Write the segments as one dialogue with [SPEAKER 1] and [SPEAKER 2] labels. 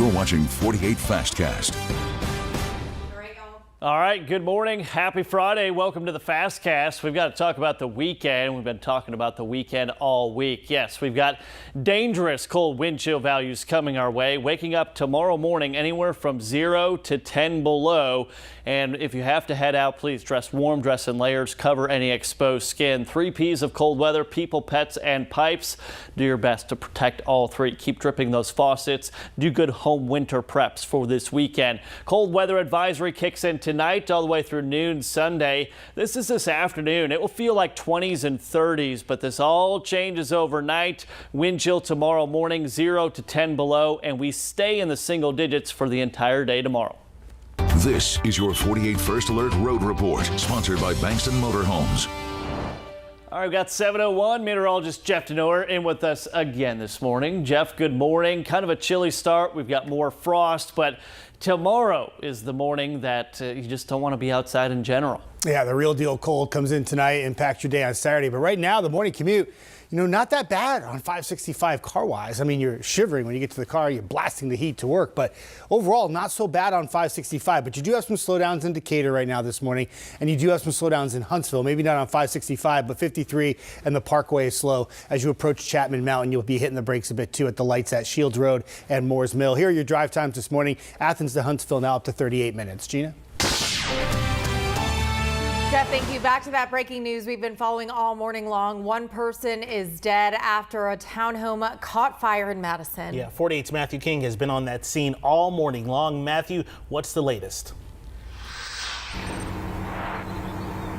[SPEAKER 1] You're watching 48 Fastcast.
[SPEAKER 2] All right, good morning. Happy Friday. Welcome to the Fastcast. We've got to talk about the weekend. We've been talking about the weekend all week. Yes, we've got dangerous cold wind chill values coming our way. Waking up tomorrow morning anywhere from 0 to 10 below. And if you have to head out, please dress warm, dress in layers, cover any exposed skin. 3 P's of cold weather: people, pets, and pipes. Do your best to protect all 3. Keep dripping those faucets. Do good home winter preps for this weekend. Cold weather advisory kicks in tonight all the way through noon Sunday. This is this afternoon. It will feel like 20s and 30s, but this all changes overnight. Wind chill tomorrow morning, 0 to 10 below, and we stay in the single digits for the entire day tomorrow.
[SPEAKER 1] This is your 48 First Alert Road Report, sponsored by Bankston Motorhomes.
[SPEAKER 2] All right, we've got 7:01. Meteorologist Jeff Denoer in with us again this morning. Jeff, good morning. Kind of a chilly start. We've got more frost, but tomorrow is the morning that you just don't want to be outside in general.
[SPEAKER 3] Yeah, the real deal cold comes in tonight, impacts your day on Saturday. But right now, the morning commute, not that bad on 565 car-wise. I mean, you're shivering when you get to the car, you're blasting the heat to work. But overall, not so bad on 565. But you do have some slowdowns in Decatur right now this morning. And you do have some slowdowns in Huntsville. Maybe not on 565, but 53 and the Parkway is slow. As you approach Chapman Mountain, you'll be hitting the brakes a bit, too, at the lights at Shields Road and Moores Mill. Here are your drive times this morning. Athens to Huntsville now up to 38 minutes. Gina?
[SPEAKER 4] Jeff, thank you. Back to that breaking news we've been following all morning long. One person is dead after a townhome caught fire in Madison.
[SPEAKER 5] Yeah, 48's Matthew King has been on that scene all morning long. Matthew, what's the latest?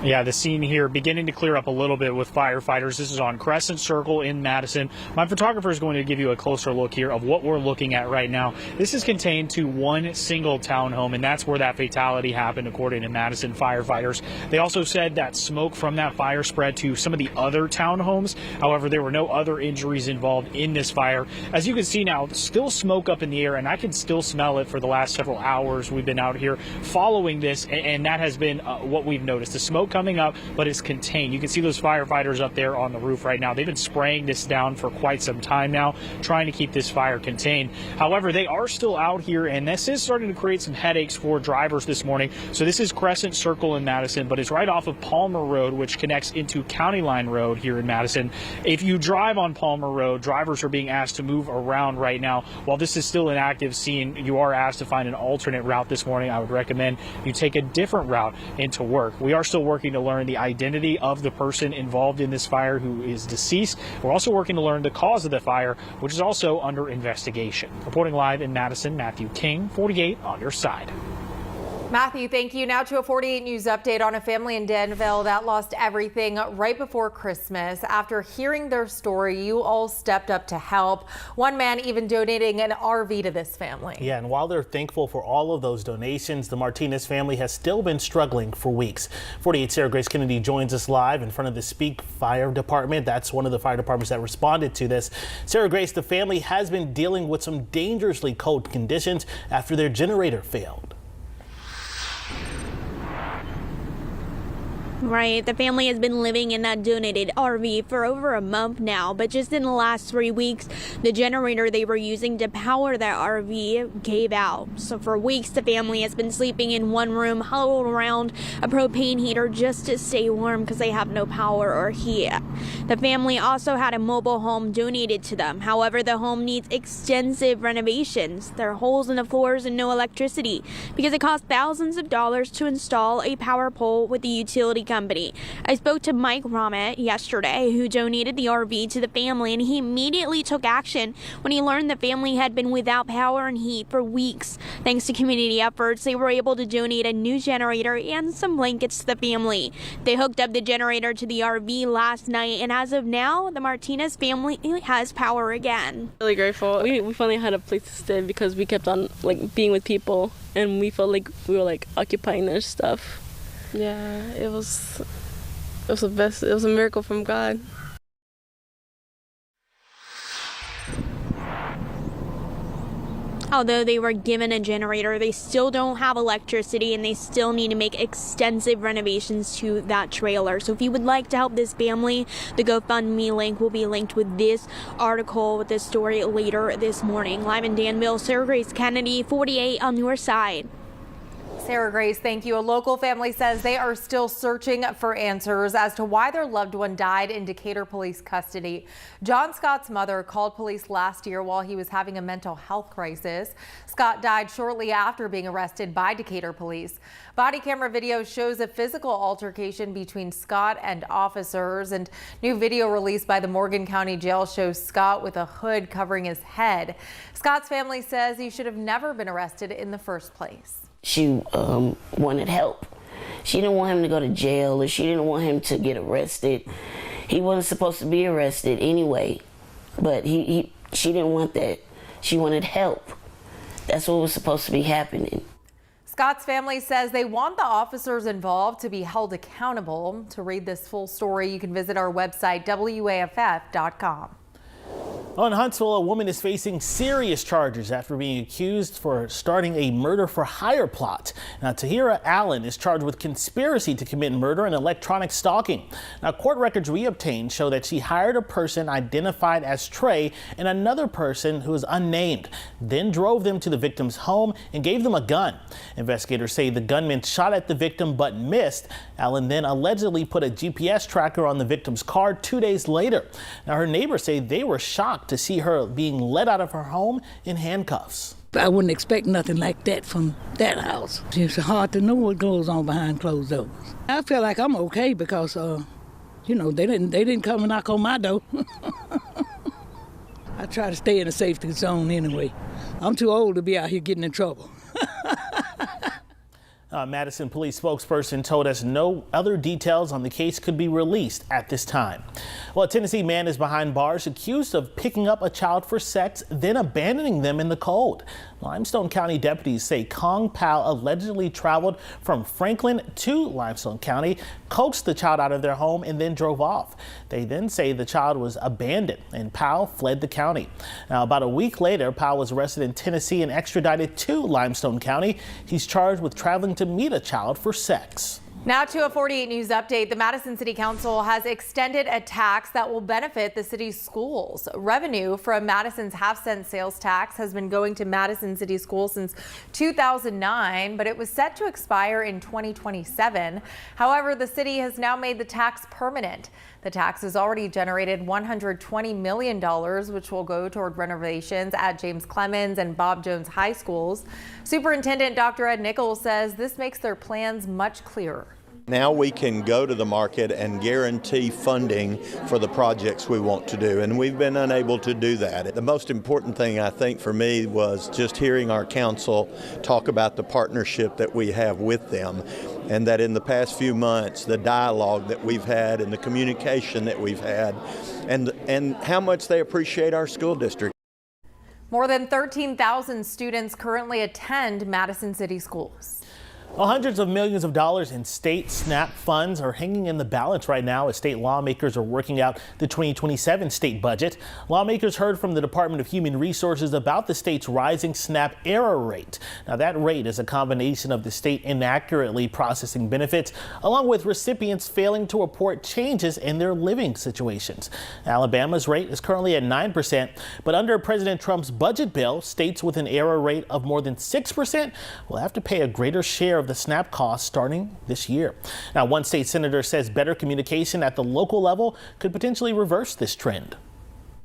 [SPEAKER 6] Yeah, the scene here beginning to clear up a little bit with firefighters. This is on Crescent Circle in Madison. My photographer is going to give you a closer look here of what we're looking at right now. This is contained to one single townhome, and that's where that fatality happened, according to Madison firefighters. They also said that smoke from that fire spread to some of the other townhomes. However, there were no other injuries involved in this fire. As you can see now, still smoke up in the air, and I can still smell it for the last several hours. We've been out here following this, and that has been what we've noticed. The smoke coming up, but it's contained. You can see those firefighters up there on the roof right now. They've been spraying this down for quite some time now, trying to keep this fire contained. However, they are still out here, and this is starting to create some headaches for drivers this morning. So this is Crescent Circle in Madison, but it's right off of Palmer Road, which connects into County Line Road here in Madison. If you drive on Palmer Road, drivers are being asked to move around right now. While this is still an active scene, you are asked to find an alternate route this morning. I would recommend you take a different route into work. We are still working to learn the identity of the person involved in this fire who is deceased. We're also working to learn the cause of the fire, which is also under investigation. Reporting live in Madison, Matthew King, 48 on your side.
[SPEAKER 4] Matthew, thank you. Now to a 48 News update on a family in Danville that lost everything right before Christmas. After hearing their story, you all stepped up to help. One man even donating an RV to this family.
[SPEAKER 5] Yeah, and while they're thankful for all of those donations, the Martinez family has still been struggling for weeks. 48 Sarah Grace Kennedy joins us live in front of the Speak Fire Department. That's one of the fire departments that responded to this. Sarah Grace, the family has been dealing with some dangerously cold conditions after their generator failed.
[SPEAKER 7] Right. The family has been living in that donated RV for over a month now, but just in the last 3 weeks, the generator they were using to power that RV gave out. So for weeks, the family has been sleeping in one room, huddled around a propane heater just to stay warm because they have no power or heat. The family also had a mobile home donated to them. However, the home needs extensive renovations. There are holes in the floors and no electricity because it costs thousands of dollars to install a power pole with the utility company. I spoke to Mike Romet yesterday, who donated the RV to the family, and he immediately took action when he learned the family had been without power and heat for weeks. Thanks to community efforts, they were able to donate a new generator and some blankets to the family. They hooked up the generator to the RV last night, and as of now, the Martinez family has power again.
[SPEAKER 8] Really grateful. We finally had a place to stay because we kept on being with people, and we felt like we were occupying their stuff. Yeah, it was the best. It was a miracle from God.
[SPEAKER 7] Although they were given a generator, they still don't have electricity and they still need to make extensive renovations to that trailer. So if you would like to help this family, the GoFundMe link will be linked with this article, with this story later this morning. Live in Danville, Sarah Grace Kennedy, 48 on your side.
[SPEAKER 4] Sarah Grace, thank you. A local family says they are still searching for answers as to why their loved one died in Decatur police custody. John Scott's mother called police last year while he was having a mental health crisis. Scott died shortly after being arrested by Decatur police. Body camera video shows a physical altercation between Scott and officers, and new video released by the Morgan County Jail shows Scott with a hood covering his head. Scott's family says he should have never been arrested in the first place.
[SPEAKER 9] She wanted help. She didn't want him to go to jail, or she didn't want him to get arrested. He wasn't supposed to be arrested anyway, but she didn't want that. She wanted help. That's what was supposed to be happening.
[SPEAKER 4] Scott's family says they want the officers involved to be held accountable. To read this full story, you can visit our website, WAFF.com.
[SPEAKER 5] In Huntsville, a woman is facing serious charges after being accused for starting a murder-for-hire plot. Now, Tahira Allen is charged with conspiracy to commit murder and electronic stalking. Now, court records we obtained show that she hired a person identified as Trey and another person who is unnamed, then drove them to the victim's home and gave them a gun. Investigators say the gunman shot at the victim but missed. Allen then allegedly put a GPS tracker on the victim's car 2 days later. Now, her neighbors say they were shocked to see her being let out of her home in handcuffs.
[SPEAKER 10] I wouldn't expect nothing like that from that house. It's hard to know what goes on behind closed doors. I feel like I'm okay because, they didn't come and knock on my door. I try to stay in a safety zone anyway. I'm too old to be out here getting in trouble.
[SPEAKER 5] Madison police spokesperson told us no other details on the case could be released at this time. Well, a Tennessee man is behind bars accused of picking up a child for sex, then abandoning them in the cold. Limestone County deputies say Kong Powell allegedly traveled from Franklin to Limestone County, coaxed the child out of their home, and then drove off. They then say the child was abandoned and Powell fled the county. Now, about a week later, Powell was arrested in Tennessee and extradited to Limestone County. He's charged with traveling to meet a child for sex.
[SPEAKER 4] Now to a 48 News update. The Madison City Council has extended a tax that will benefit the city's schools. Revenue from Madison's half-cent sales tax has been going to Madison City Schools since 2009, but it was set to expire in 2027. However, the city has now made the tax permanent. The tax has already generated $120 million, which will go toward renovations at James Clemens and Bob Jones High Schools. Superintendent Dr. Ed Nichols says this makes their plans much clearer.
[SPEAKER 11] Now we can go to the market and guarantee funding for the projects we want to do, and we've been unable to do that. The most important thing, I think, for me was just hearing our council talk about the partnership that we have with them, and that in the past few months, the dialogue that we've had and the communication that we've had, and how much they appreciate our school district.
[SPEAKER 4] More than 13,000 students currently attend Madison City Schools.
[SPEAKER 5] Well, hundreds of millions of dollars in state SNAP funds are hanging in the balance right now as state lawmakers are working out the 2027 state budget. Lawmakers heard from the Department of Human Resources about the state's rising SNAP error rate. Now, that rate is a combination of the state inaccurately processing benefits, along with recipients failing to report changes in their living situations. Alabama's rate is currently at 9%, but under President Trump's budget bill, states with an error rate of more than 6% will have to pay a greater share of the SNAP costs starting this year. Now, one state senator says better communication at the local level could potentially reverse this trend.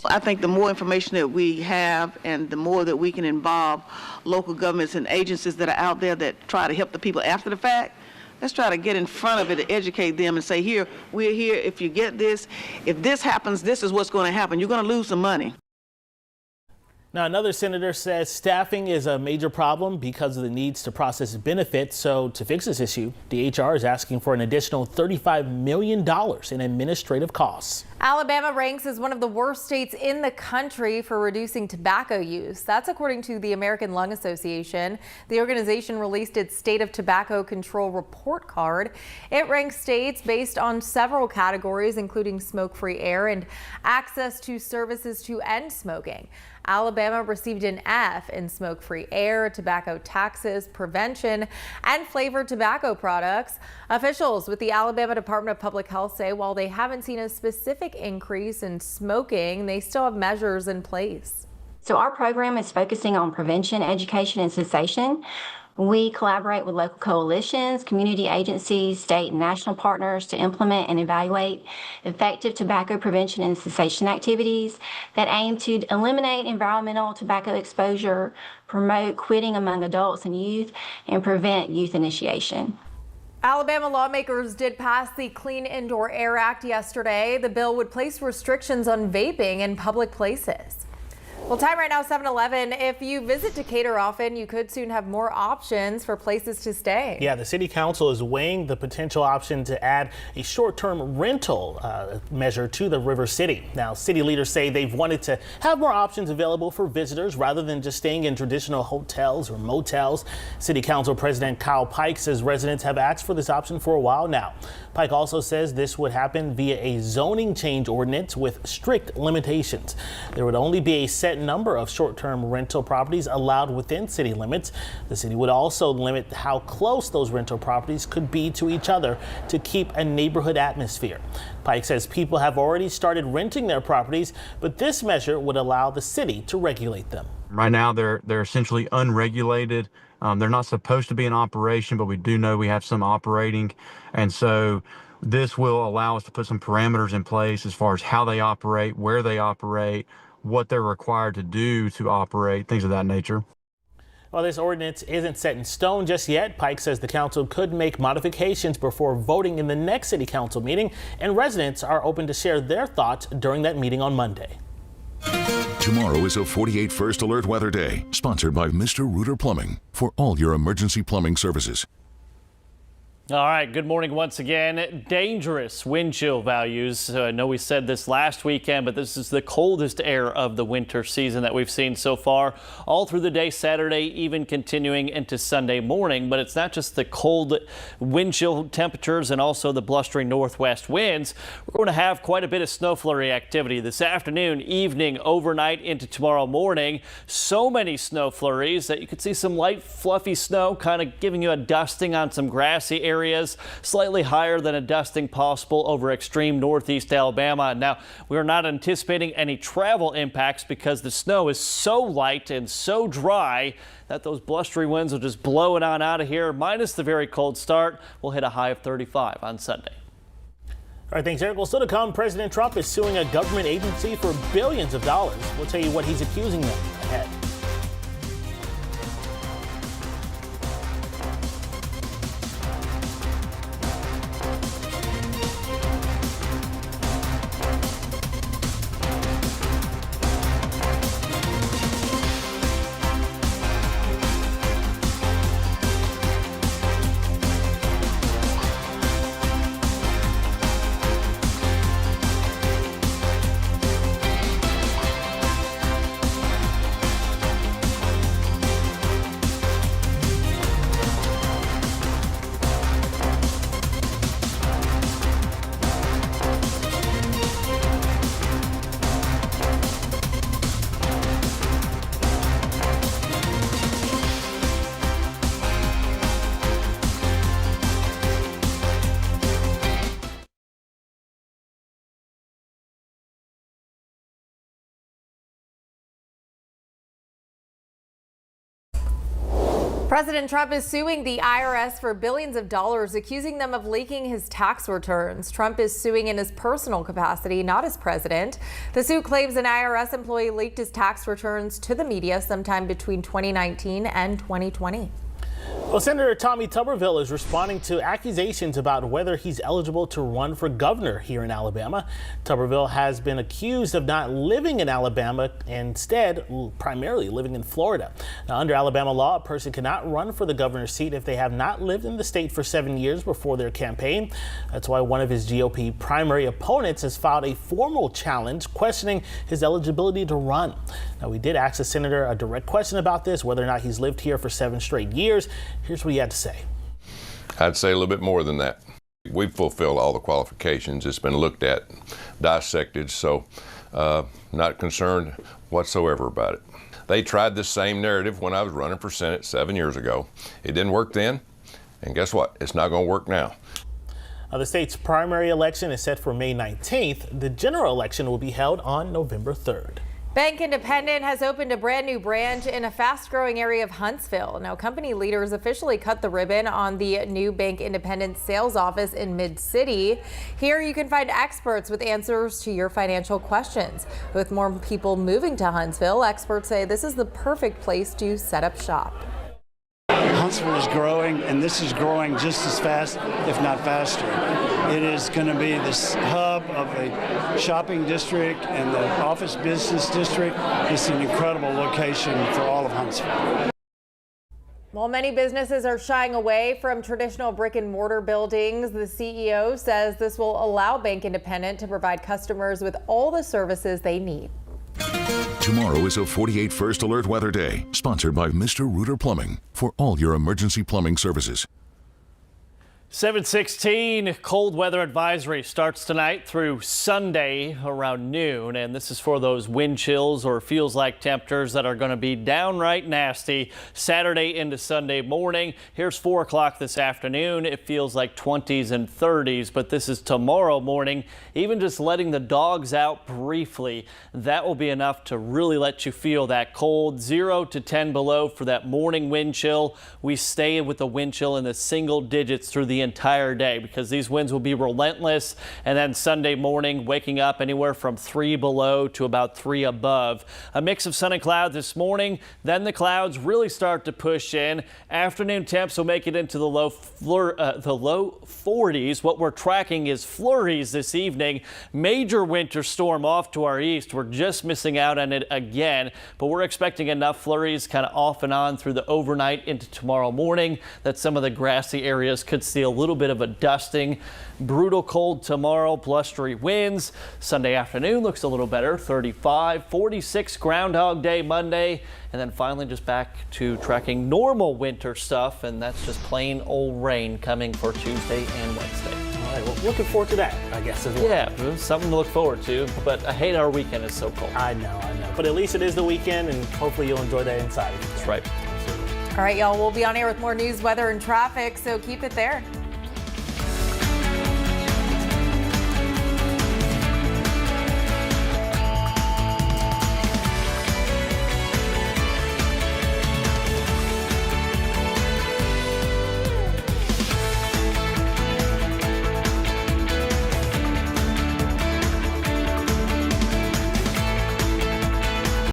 [SPEAKER 12] I think the more information that we have and the more that we can involve local governments and agencies that are out there that try to help the people after the fact, let's try to get in front of it to educate them and say, here, we're here. If you get this, if this happens, this is what's going to happen. You're going to lose some money.
[SPEAKER 5] Now, another senator says staffing is a major problem because of the needs to process benefits. So to fix this issue, DHR is asking for an additional $35 million in administrative costs.
[SPEAKER 4] Alabama ranks as one of the worst states in the country for reducing tobacco use. That's according to the American Lung Association. The organization released its State of Tobacco Control report card. It ranks states based on several categories, including smoke-free air and access to services to end smoking. Alabama received an F in smoke-free air, tobacco taxes, prevention, and flavored tobacco products. Officials with the Alabama Department of Public Health say while they haven't seen a specific increase in smoking, they still have measures in place.
[SPEAKER 13] So our program is focusing on prevention, education, and cessation. We collaborate with local coalitions, community agencies, state and national partners to implement and evaluate effective tobacco prevention and cessation activities that aim to eliminate environmental tobacco exposure, promote quitting among adults and youth, and prevent youth initiation.
[SPEAKER 4] Alabama lawmakers did pass the Clean Indoor Air Act yesterday. The bill would place restrictions on vaping in public places. Well, time right now, 7:11. If you visit Decatur often, you could soon have more options for places to stay.
[SPEAKER 5] Yeah, the city council is weighing the potential option to add a short-term rental measure to the River City. Now, city leaders say they've wanted to have more options available for visitors rather than just staying in traditional hotels or motels. City Council President Kyle Pike says residents have asked for this option for a while now. Pike also says this would happen via a zoning change ordinance with strict limitations. There would only be a set number of short-term rental properties allowed within city limits. The city would also limit how close those rental properties could be to each other to keep a neighborhood atmosphere. Pike says people have already started renting their properties, but this measure would allow the city to regulate them.
[SPEAKER 14] Right now, they're essentially unregulated. They're not supposed to be in operation, but we do know we have some operating. And so this will allow us to put some parameters in place as far as how they operate, where they operate, what they're required to do to operate, things of that nature.
[SPEAKER 5] While this ordinance isn't set in stone just yet, Pike says the council could make modifications before voting in the next city council meeting, and residents are open to share their thoughts during that meeting on Monday.
[SPEAKER 1] Tomorrow is a 48 First Alert Weather Day, sponsored by Mr. Reuter Plumbing for all your emergency plumbing services.
[SPEAKER 2] All right, good morning once again. Dangerous wind chill values. I know we said this last weekend, but this is the coldest air of the winter season that we've seen so far, all through the day Saturday, even continuing into Sunday morning. But it's not just the cold wind chill temperatures and also the blustering northwest winds. We're going to have quite a bit of snow flurry activity this afternoon, evening, overnight into tomorrow morning. So many snow flurries that you could see some light, fluffy snow kind of giving you a dusting on some grassy areas, slightly higher than a dusting possible over extreme northeast Alabama. Now, we're not anticipating any travel impacts because the snow is so light and so dry that those blustery winds will just blow it on out of here. Minus the very cold start, we'll hit a high of 35 on Sunday.
[SPEAKER 5] All right, thanks, Eric. Well, still to come, President Trump is suing a government agency for billions of dollars. We'll tell you what he's accusing them ahead.
[SPEAKER 4] President Trump is suing the IRS for billions of dollars, accusing them of leaking his tax returns. Trump is suing in his personal capacity, not as president. The suit claims an IRS employee leaked his tax returns to the media sometime between 2019 and 2020.
[SPEAKER 5] Well, Senator Tommy Tuberville is responding to accusations about whether he's eligible to run for governor here in Alabama. Tuberville has been accused of not living in Alabama, instead primarily living in Florida. Now, under Alabama law, a person cannot run for the governor's seat if they have not lived in the state for 7 years before their campaign. That's why one of his GOP primary opponents has filed a formal challenge questioning his eligibility to run. Now, we did ask the senator a direct question about this, whether or not he's lived here for 7 straight years. Here's what he had to say.
[SPEAKER 15] I'd say a little bit more than that. We've fulfilled all the qualifications. It's been looked at, dissected, so not concerned whatsoever about it. They tried this same narrative when I was running for Senate 7 years ago. It didn't work then, and guess what? It's not going to work now.
[SPEAKER 5] Now, the state's primary election is set for May 19th. The general election will be held on November 3rd.
[SPEAKER 4] Bank Independent has opened a brand new branch in a fast-growing area of Huntsville. Now, company leaders officially cut the ribbon on the new Bank Independent sales office in Mid-City. Here you can find experts with answers to your financial questions. With more people moving to Huntsville, experts say this is the perfect place to set up shop.
[SPEAKER 16] Huntsville is growing, and this is growing just as fast, if not faster. It is going to be this hub of a shopping district and the office business district. It's an incredible location for all of Huntsville.
[SPEAKER 4] While many businesses are shying away from traditional brick and mortar buildings, the CEO says this will allow Bank Independent to provide customers with all the services they need.
[SPEAKER 1] Tomorrow is a 48 First Alert Weather Day, sponsored by Mr. Rooter Plumbing for all your emergency plumbing services.
[SPEAKER 2] 7:16 cold weather advisory starts tonight through Sunday around noon, and this is for those wind chills or feels like temperatures that are going to be downright nasty Saturday into Sunday morning. Here's 4 o'clock this afternoon. It feels like 20s and 30s, but this is tomorrow morning. Even just letting the dogs out briefly, that will be enough to really let you feel that cold. 0 to 10 below for that morning wind chill. We stay with the wind chill in the single digits through the entire day because these winds will be relentless. And then Sunday morning, waking up anywhere from 3 below to about 3 above. A mix of sun and clouds this morning. Then the clouds really start to push in. Afternoon temps will make it into the low 40s. What we're tracking is flurries this evening. Major winter storm off to our east. We're just missing out on it again, but we're expecting enough flurries kind of off and on through the overnight into tomorrow morning that some of the grassy areas could see a little bit of a dusting. Brutal cold tomorrow, blustery winds. Sunday afternoon looks a little better, 35, 46 Groundhog Day Monday, and then finally just back to tracking normal winter stuff, and that's just plain old rain coming for Tuesday and Wednesday.
[SPEAKER 5] All right, well, looking forward to that, I guess, as well.
[SPEAKER 2] Yeah, something to look forward to, but I hate our weekend is so cold.
[SPEAKER 5] I know. But at least it is the weekend, and hopefully you'll enjoy that inside.
[SPEAKER 2] That's right.
[SPEAKER 4] All right, y'all, we'll be on air with more news, weather, and traffic, so keep it there.